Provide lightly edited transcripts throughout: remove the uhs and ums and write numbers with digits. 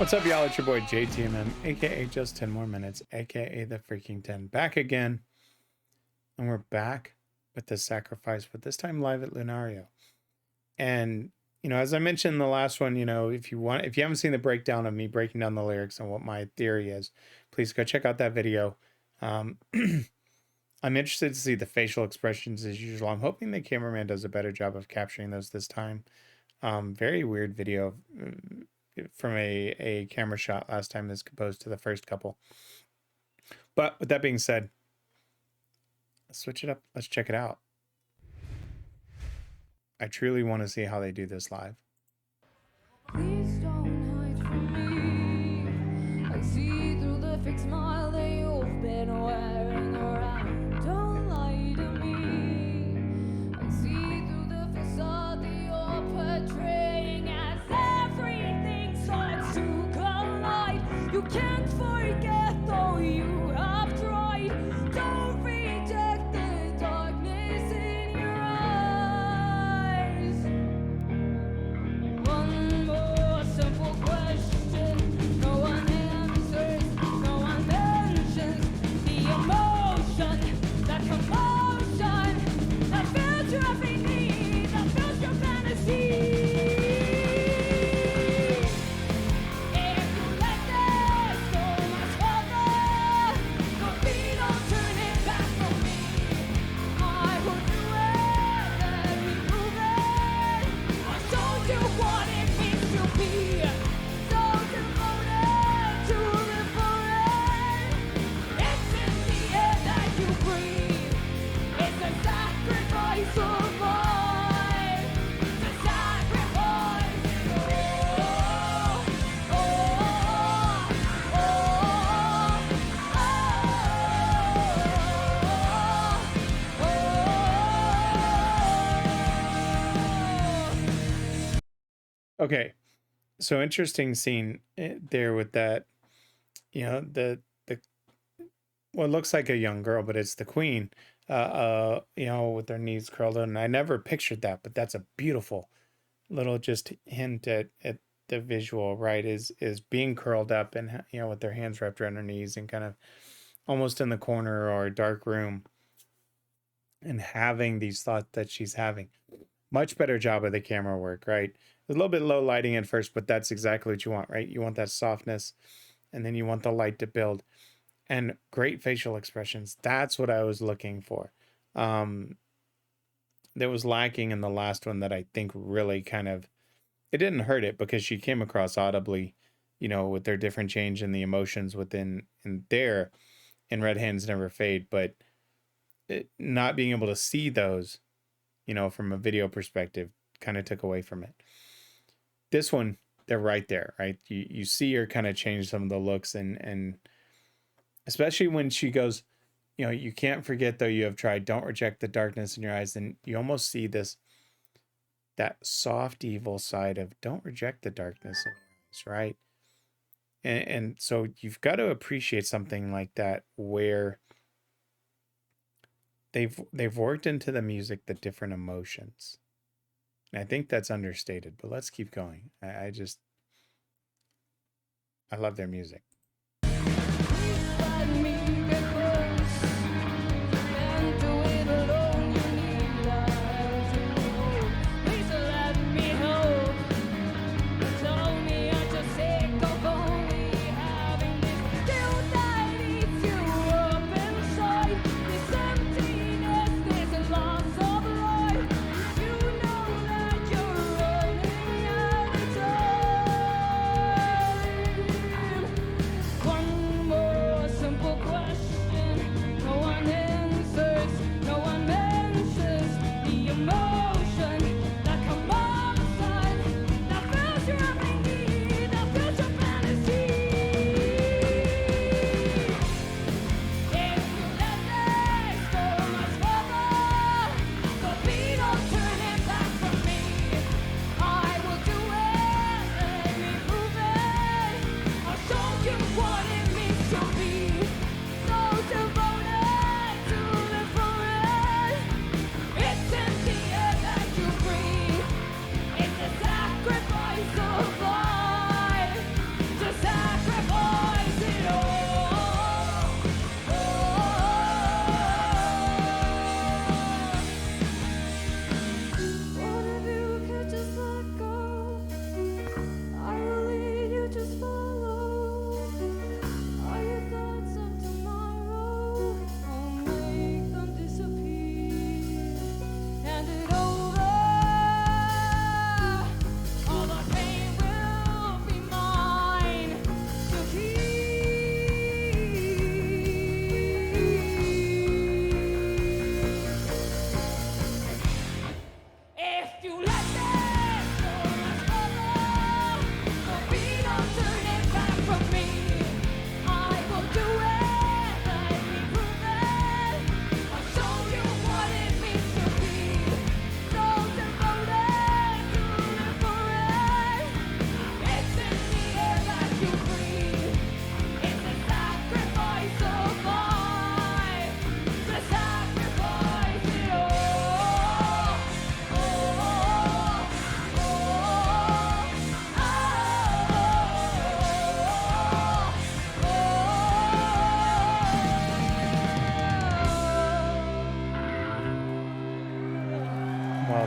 What's up, y'all? It's your boy JTMM, aka Just 10 More Minutes, aka the Freaking 10, back again. And we're back with the sacrifice, but this time live at Lunario. And, you know, as I mentioned in the last one, you know, if you haven't seen the breakdown of me breaking down the lyrics and what my theory is, please go check out that video. I'm interested to see the facial expressions as usual. I'm hoping the cameraman does a better job of capturing those this time. Very weird video from a camera shot last time as opposed to the first couple. But with that being said, let's switch it up. Let's check it out. I truly want to see how they do this live. Please don't hide from me. I see through the fake smile that you've been wearing around. Don't lie to me. I see through the facade that you're portraying as everything starts to collide. You can't forget though you have tried. Don't reject the darkness in your eyes. One more simple question. No one answers, no one mentions the emotion, that commotion, that fills your every need, that fills your fantasy. If you let this go much further, your feet don't turn it back from me. I will do it, let me prove it. I showed you what it means to be so devoted to live for it. It's in the air that you breathe. It's a sacrifice of mine. It's a sacrifice. Okay, so interesting scene there with that, you know, the what looks like a young girl, but it's the queen, you know, with their knees curled in. And I never pictured that, but that's a beautiful little just hint at the visual, right? Is being curled up and, you know, with their hands wrapped around their knees and kind of almost in the corner or a dark room and having these thoughts that she's having. Much better job of the camera work, right? A little bit low lighting at first, but that's exactly what you want, right? You want that softness and then you want the light to build. And great facial expressions. That's what I was looking for. That was lacking in the last one that I think really kind of, it didn't hurt it because she came across audibly, you know, with their different change in the emotions within in there in Red Hands Never Fade, but not being able to see those, you know, from a video perspective kind of took away from it. This one, they're right there, right? You see her kind of change some of the looks and especially when she goes, you know, you can't forget though you have tried, don't reject the darkness in your eyes. And you almost see this, that soft evil side of don't reject the darkness in your eyes, right? And so you've got to appreciate something like that where they've worked into the music the different emotions. And I think that's understated, but let's keep going. I love their music. Let me get close and do it alone. You need lies to hold. Please let me help. Tell me I'm just sick of only having this guilt that eats you up inside. This emptiness, this loss of life. You know that you're running out of time.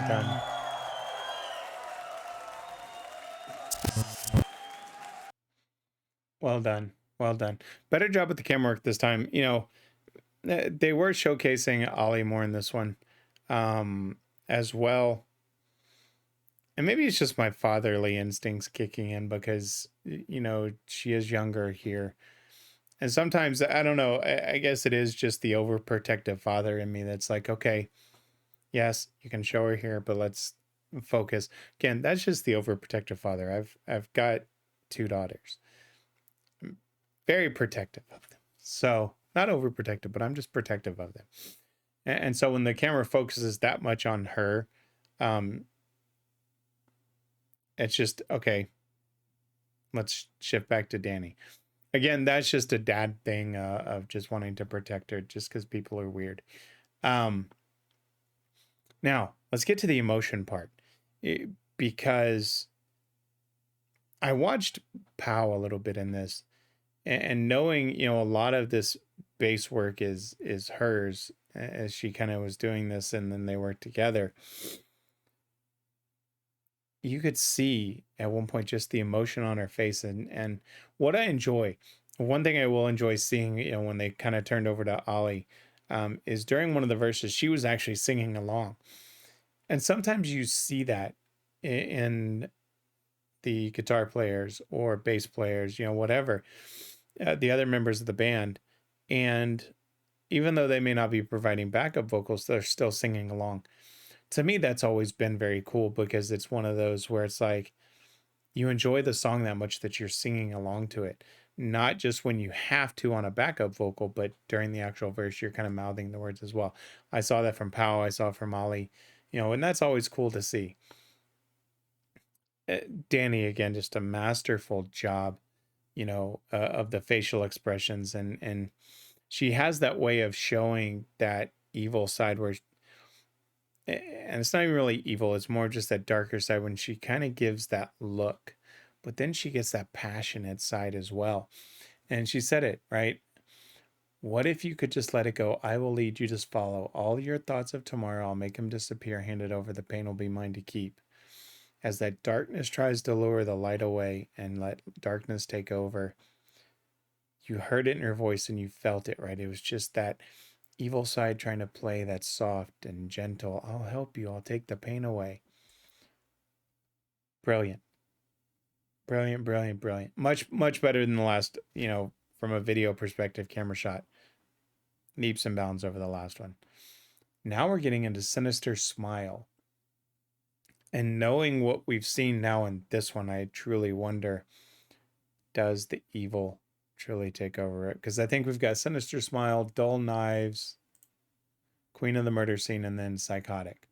done. Well done. Well done. Better job with the camera work this time. They were showcasing Ollie more in this one, as well. And maybe it's just my fatherly instincts kicking in because, she is younger here. And sometimes, I don't know, I guess it is just the overprotective father in me that's like, okay, yes, you can show her here, but let's focus. Again, that's just the overprotective father. I've got two daughters. I'm very protective of them. So, not overprotective, but I'm just protective of them. And so when the camera focuses that much on her, um, it's just okay. Let's shift back to Danny. Again, that's just a dad thing of just wanting to protect her, just because people are weird. Um, Now let's get to the emotion part, because I watched Pow a little bit in this, and knowing a lot of this bass work is hers as she kind of was doing this, and then they worked together. You could see at one point just the emotion on her face, and what I enjoy. One thing I will enjoy seeing, when they kind of turned over to Ollie, is during one of the verses she was actually singing along, and sometimes you see that in the guitar players or bass players, whatever, the other members of the band, and even though they may not be providing backup vocals, they're still singing along. To me, that's always been very cool because it's one of those where it's like you enjoy the song that much that you're singing along to it. Not just when you have to on a backup vocal, but during the actual verse, you're kind of mouthing the words as well. I saw that from Pow, I saw it from Ollie, and that's always cool to see. Danny, again, just a masterful job, of the facial expressions, and she has that way of showing that evil side where, and it's not even really evil, it's more just that darker side when she kind of gives that look, but then she gets that passionate side as well. And she said it right. What if you could just let it go? I will lead, you just follow. All your thoughts of tomorrow, I'll make them disappear, hand it over, the pain will be mine to keep. As that darkness tries to lure the light away and let darkness take over, you heard it in her voice and you felt it, right? It was just that evil side trying to play that soft and gentle, I'll help you, I'll take the pain away. Brilliant. Brilliant, brilliant, brilliant. Much, much better than the last, from a video perspective, camera shot. Leaps and bounds over the last one. Now we're getting into Sinister Smile. And knowing what we've seen now in this one, I truly wonder, does the evil truly take over it? Because I think we've got Sinister Smile, Dull Knives, Queen of the Murder Scene, and then Psychotic.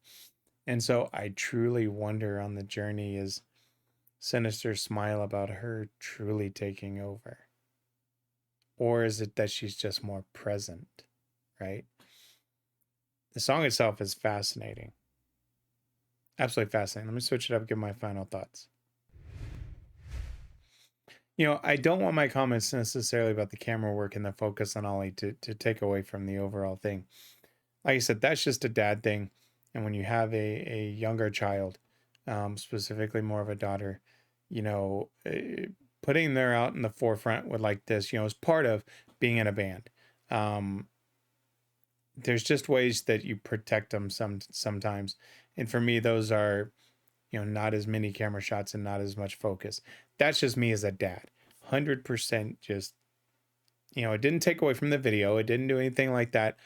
And so I truly wonder on the journey, is Sinister Smile about her truly taking over? Or is it that she's just more present, right? The song itself is fascinating. Absolutely fascinating. Let me switch it up and give my final thoughts. I don't want my comments necessarily about the camera work and the focus on Ollie to take away from the overall thing. Like I said, that's just a dad thing. And when you have a younger child, specifically more of a daughter, putting her out in the forefront with like this, is part of being in a band. There's just ways that you protect them sometimes. And for me, those are, not as many camera shots and not as much focus. That's just me as a dad. 100% just, it didn't take away from the video. It didn't do anything like that.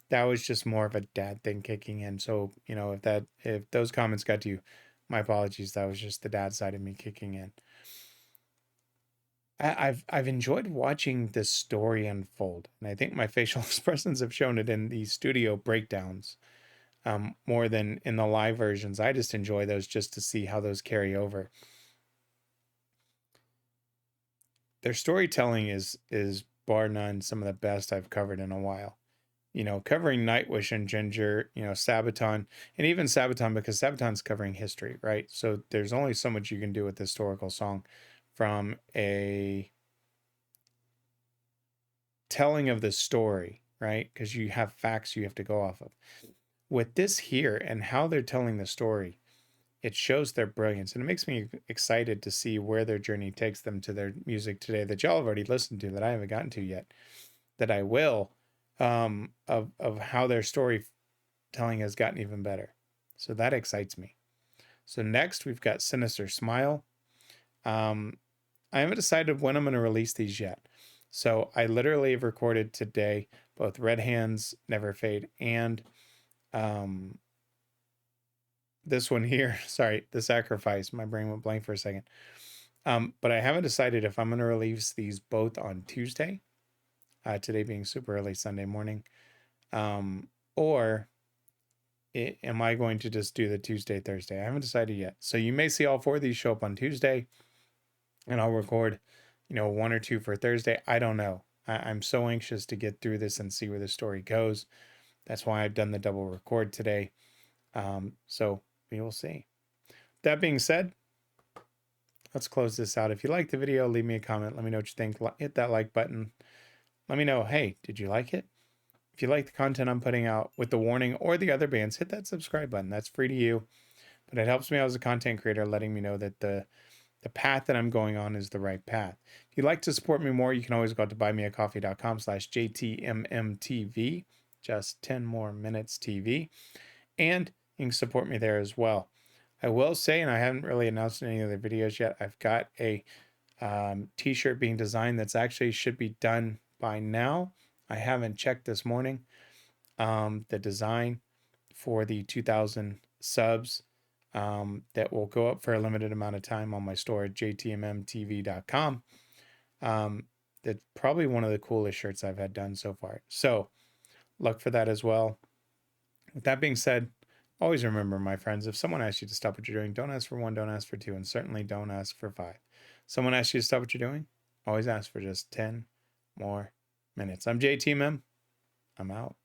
That was just more of a dad thing kicking in. So, if those comments got to you, my apologies. That was just the dad side of me kicking in. I've enjoyed watching this story unfold, and I think my facial expressions have shown it in the studio breakdowns, more than in the live versions. I just enjoy those just to see how those carry over. Their storytelling is bar none some of the best I've covered in a while. Covering Nightwish and Ginger, Sabaton, and even Sabaton, because Sabaton's covering history, right? So there's only so much you can do with the historical song from a telling of the story, right? Because you have facts you have to go off of. with this here and how they're telling the story, it shows their brilliance, and it makes me excited to see where their journey takes them to their music today that y'all have already listened to that I haven't gotten to yet, that I will, of how their storytelling has gotten even better. So that excites me. So next we've got Sinister Smile. I haven't decided when I'm going to release these yet. So I literally have recorded today both Red Hands, Never Fade, and this one here. Sorry, The Sacrifice. My brain went blank for a second. But I haven't decided if I'm going to release these both on Tuesday, today being super early Sunday morning, or am I going to just do the Tuesday, Thursday? I haven't decided yet. So you may see all four of these show up on Tuesday, and I'll record, one or two for Thursday. I don't know. I'm so anxious to get through this and see where the story goes. That's why I've done the double record today. So we will see. That being said, let's close this out. If you liked the video, leave me a comment. Let me know what you think. Hit that like button. Let me know, hey, did you like it? If you like the content I'm putting out with the warning or the other bands, hit that subscribe button. That's free to you, but it helps me out as a content creator, letting me know that the path that I'm going on is the right path. If you'd like to support me more, you can always go out to buymeacoffee.com/JTMMTV, just 10 more minutes TV, and you can support me there as well. I will say, and I haven't really announced any of the videos yet, I've got a t-shirt being designed that's actually should be done by now. I haven't checked this morning. The design for the 2,000 subs that will go up for a limited amount of time on my store at JTMMTV.com. That's probably one of the coolest shirts I've had done so far. So look for that as well. With that being said, always remember, my friends, if someone asks you to stop what you're doing, don't ask for one, don't ask for two, and certainly don't ask for five. Someone asks you to stop what you're doing, always ask for just 10 more minutes. I'm JTMM. I'm out.